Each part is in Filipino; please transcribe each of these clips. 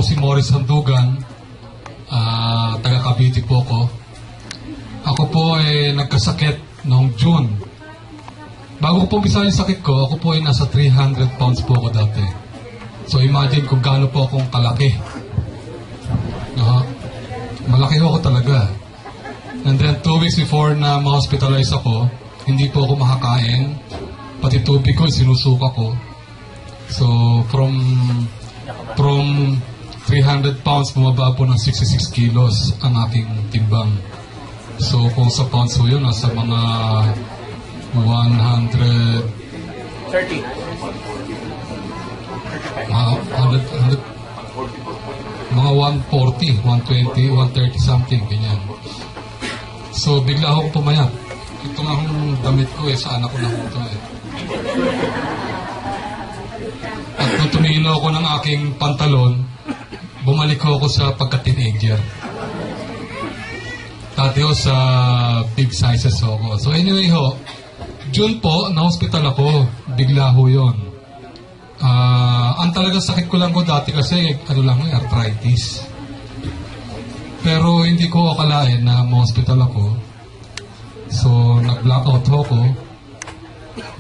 si Morris Sandugan, taga Cavite po ako. Ako po ay nagkasakit noong June. Bago ko po umpisa yung sakit ko, ako po ay nasa 300 pounds po ako dati. So imagine kung gaano po akong kalaki. Malaki ako talaga. And then 2 weeks before na ma-hospitalize ako, hindi po ako makakain. Pati tubig ko, sinusuka ko. So from 300 pounds, bumaba po ng 66 kilos ang aking timbang. So kung sa pounds po yun, nasa mga 130. Mga 140, 120, 130 something, ganyan. So, bigla ako pumayat. Ito nga akong damit ko sa anak ko na ito At nung tumino ako ng aking pantalon, bumalik ako sa pagka-teenager. Dati ho sa big sizes ako. So anyway ho, June po, na-hospital ako. Bigla ho yun. Ang talagang sakit ko lang ko dati kasi arthritis. Pero hindi ko akalain na ma-hospital ako. So nag-blackout ho ako.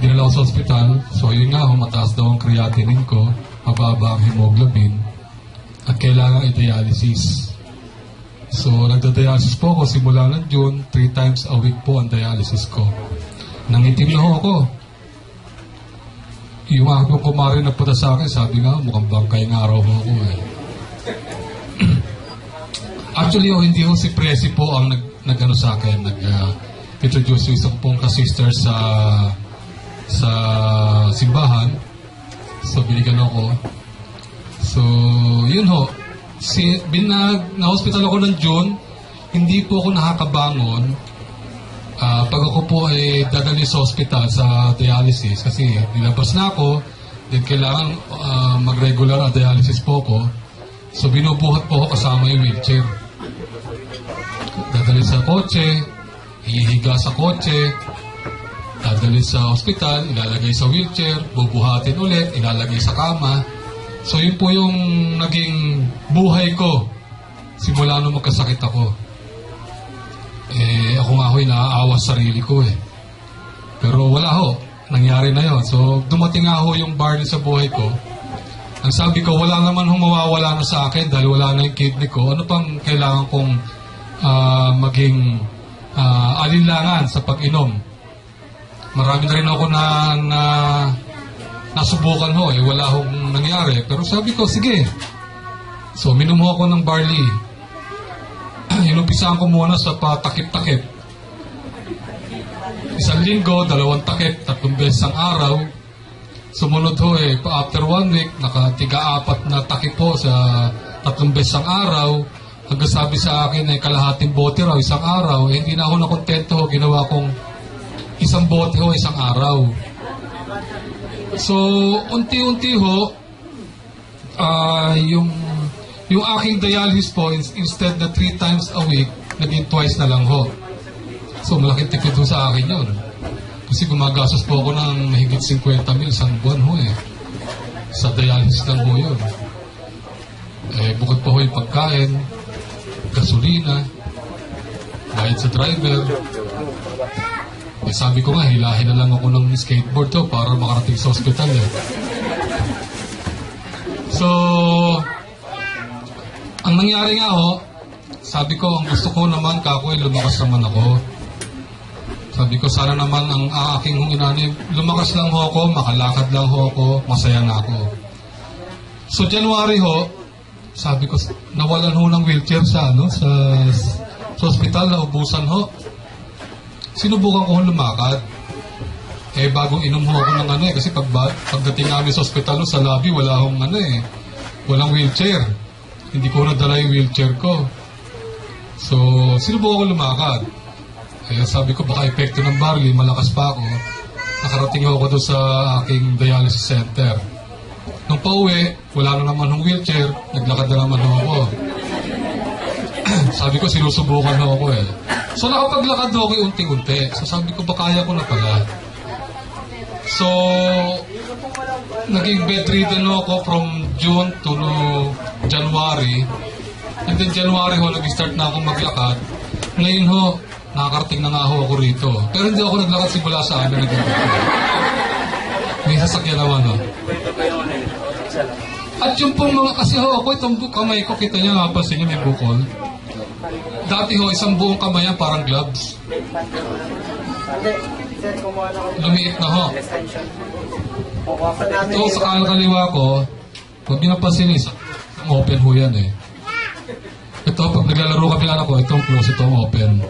Dinala ako sa hospital. So yun nga ho, mataas daw ang creatinine ko, mababa ang hemoglobin, at kailangan i-dialysis. So nagda-dialysis po ako simula ng June, 3 times a week po ang dialysis ko. Nangitim na ho ako. Yung aking kumari nagpunta sa akin, sabi nga, mukhang bangkay ng araw mo ako Actually, hindi ho si Presi po ang nag-ano sa akin, nag-introduce yung isang pong ka-sister sa simbahan. So, binigyan ako. So, yun ho. Na-hospital ako ng June, hindi po ako nakakabangon. Pag ako po ay dadali sa hospital sa dialysis kasi nilabas na ako, then kailangan mag-regular na dialysis po ako. So binubuhat po ako kasama yung wheelchair. Dadali sa kotse, ihihiga sa kotse, dadali sa hospital, ilalagay sa wheelchair, bubuhatin ulit, ilalagay sa kama. So yun po yung naging buhay ko simula nung magkasakit ako. Ako nga ho'y naaawa sa sarili ko Pero wala ho, nangyari na yon. So dumating nga ho yung barley sa buhay ko. Ang sabi ko, wala naman mawawala na sa akin dahil wala na yung kidney ko. Ano pang kailangan kong maging alinlangan sa pag-inom? Marami na rin ako na nasubukan ho wala hong nangyari. Pero sabi ko, sige. So minom ho ako ng barley. Inumpisahan ko muna sa patakip-takip. 1 linggo, 2 takip, 3 beses ang araw. Sumunod ho after 1 week, nakatiga-4 na takip ho sa 3 beses ang araw. Hanggang sabi sa akin kalahating bote raw isang araw. Hindi na ako nakontento ho, ginawa kong 1 bote ho isang araw. So, unti-unti ho, yung aking dialysis po, instead na 3 times a week, naging twice na lang ho. So, malaking tipid ho sa akin yun. Kasi gumagastos po ako ng mahigit 50 mil isang buwan ho Sa dialysis lang ho yun. Bukod pa ho yung pagkain, gasolina, bayad sa driver. Sabi ko nga, hilahin na lang ako ng skateboard to para makarating sa hospital So, ang nangyari nga ho, sabi ko, ang gusto ko naman, kakoy, lumakas naman ako. Sabi ko, sana naman ang aking inanay, lumakas lang ho ako, makalakad lang ho ako, masaya na ako. So, January ho, sabi ko, nawalan ho ng wheelchair sa hospital, naubusan ho. Sinubukan ko lumakad. Bagong inom ho ako ng kasi pagdating namin sa hospital sa lobby, wala hong walang wheelchair. Hindi ko nadala yung wheelchair ko. So, sinubukan ko lumakad. Sabi ko, baka epekto ng barley, malakas pa ako. Nakarating ako doon sa aking dialysis center. Nung pauwi, wala na naman ng wheelchair, naglakad na naman ako. Sabi ko, sinusubukan ako So, nakapaglakad ako unti-unti. So, sabi ko, baka kaya ko na pala. So, naging bedridden ako from June to January. And then January ho, nag-start na ako maglakad. Ngayon ho, nakakarating na nga ho ako rito. Pero hindi ako naglakad simula sa amin. May sasakyan naman ho. At yung pong mga, kasi ho, ako itong kamay ko, kita niyo, napapansin niyo may bukol. Dati ho, isang buong kamay yan, parang gloves. Lumiit na ho. Ito, sa kaliwa ko, pag napansin, open ho yan eh. Ito, pag naglalaro kami anak ko, itong close, itong open.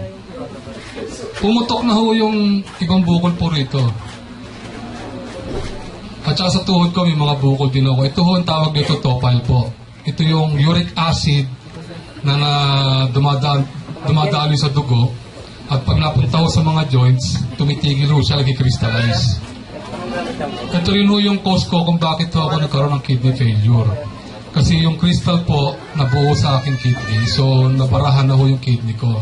Pumutok na ho yung ibang bukol po rito. At saka sa tuhod ko, may mga bukol din ako. Ito ho, ang tawag dito, topile po. Ito yung uric acid na dumadaloy sa dugo. At pag napunta ho sa mga joints, tumitigil ho siya, nag-crystallize. Ito rin ho yung cause ko kung bakit ho ako nagkaroon ng kidney failure. Kasi yung crystal po, nabuo sa aking kidney. So, nabarahan na ho yung kidney ko.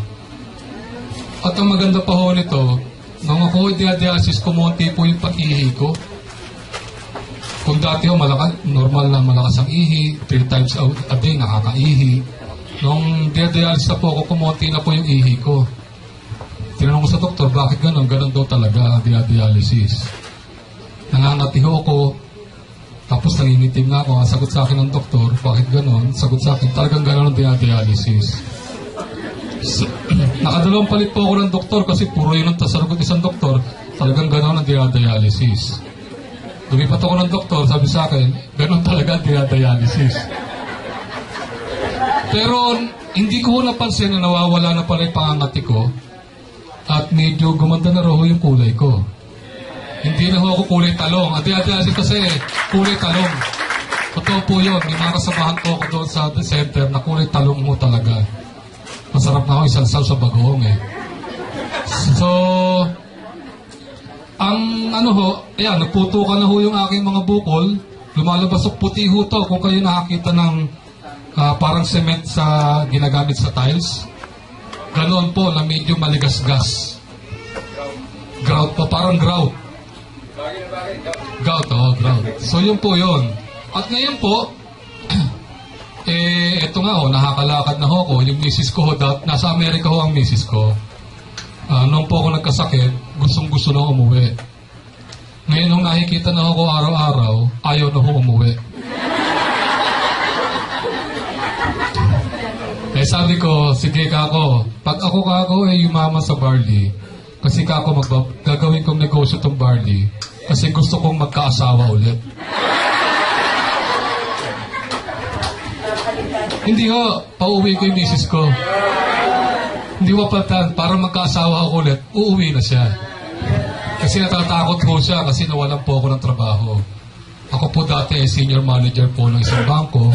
At ang maganda pa ho nito, nung ako dialysis, kumunti po yung pag-ihi ko. Kung dati ho, normal na malakas ang ihi, 3 times a day, nakakaihi. Nung dialysis na po ako, kumunti na po yung ihi ko. Tinanong ko sa doktor, bakit gano'n? Gano'n daw talaga, dialysis. Nangangati ho ako, tapos nangingitim na ako. Sagot sa akin ng doktor, bakit gano'n? Sagot sa akin, talagang gano'n ang dialysis. So, nakadalawang palit po ako ng doktor kasi puro yun ang sagot isang doktor, talagang gano'n ang dialysis. Lumipat ako ng doktor, sabi sa akin, gano'n talaga ang dialysis. Pero hindi ko napansin na nawawala na pala yung pangangati ko at medyo gumanda na raw yung kulay ko. Hindi na ho ako kulay talong. Ang dialysis kasi kulay talong. Totoo po yun. May mga kasamahan ko ako doon sa center na kulay talong mo talaga. Masarap na ako isalsal sa bagoong eh. So, ang ano ho, ayan, nagputukan na ho yung aking mga bukol. Lumalabas o puti ho to kung kayo nakakita ng parang cement sa ginagamit sa tiles. Ganoon po na medyo maligas-gas. Grout pa, parang grout. Grout, grout. So yun po yun. At ngayon po, eto nga ho, nakakalakad na ho ko. Yung misis ko ho, nasa Amerika ho ang misis ko. Noong po ako nagkasakit, gustong-gusto na umuwi. Ngayon nung nakikita na ako araw-araw, ayaw na ho umuwi. Sabi ko, sige kako, pag ako kako yumaman sa barley, kasi kako gagawin kong negosyo tong barley, kasi gusto kong magkaasawa ulit. Hindi ho, pauwi ko yung misis ko. Hindi ko patan, para magkaasawa ako ulit, uuwi na siya. Kasi natatakot po siya kasi nawalan po ako ng trabaho. Ako po dati senior manager po ng isang bangko.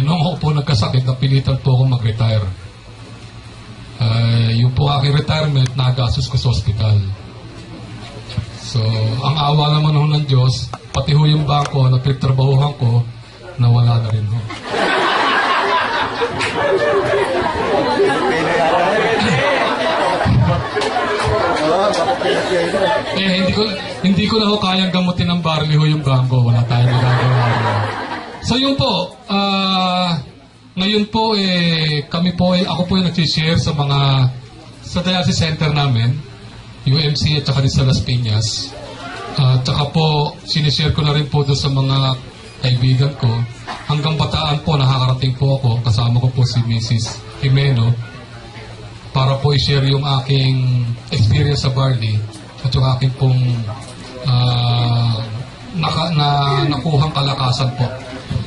Nung ako po nagkasakit, napilitan po ako mag-retire. Yung po aking retirement, nagasos ko sa hospital. So, ang awa naman ho ng Diyos, pati ho yung bangko na pinagtrabahuhan ko, nawala na rin ho. Hindi ko na ho kayang gamutin ng barley ho yung bangko. Wala tayong nagagawa. So yun po, ngayon po ako po nagsishare sa dialysis center namin, UMC at saka din sa Las Piñas. At saka po, sinishare ko na rin po doon sa mga kaibigan ko. Hanggang Bataan po, nakakarating po ako, kasama ko po si Mrs. Jimeno, para po i-share yung aking experience sa barley at yung aking pong nakuhang kalakasan po.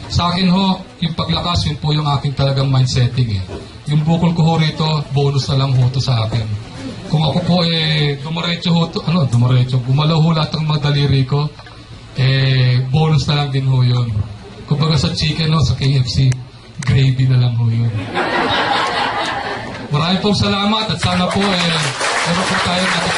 Sa akin ho, yung paglakas, yun po yung aking talagang mindsetting eh. Yung bukol ko ho rito, bonus na lang ho to sa akin. Kung ako po gumalaw ho lahat ng mga daliri ko, bonus na lang din ho yun. Kumbaga sa chicken ho, sa KFC, gravy na lang ho yun. Maraming pong salamat at sana po meron po tayong natin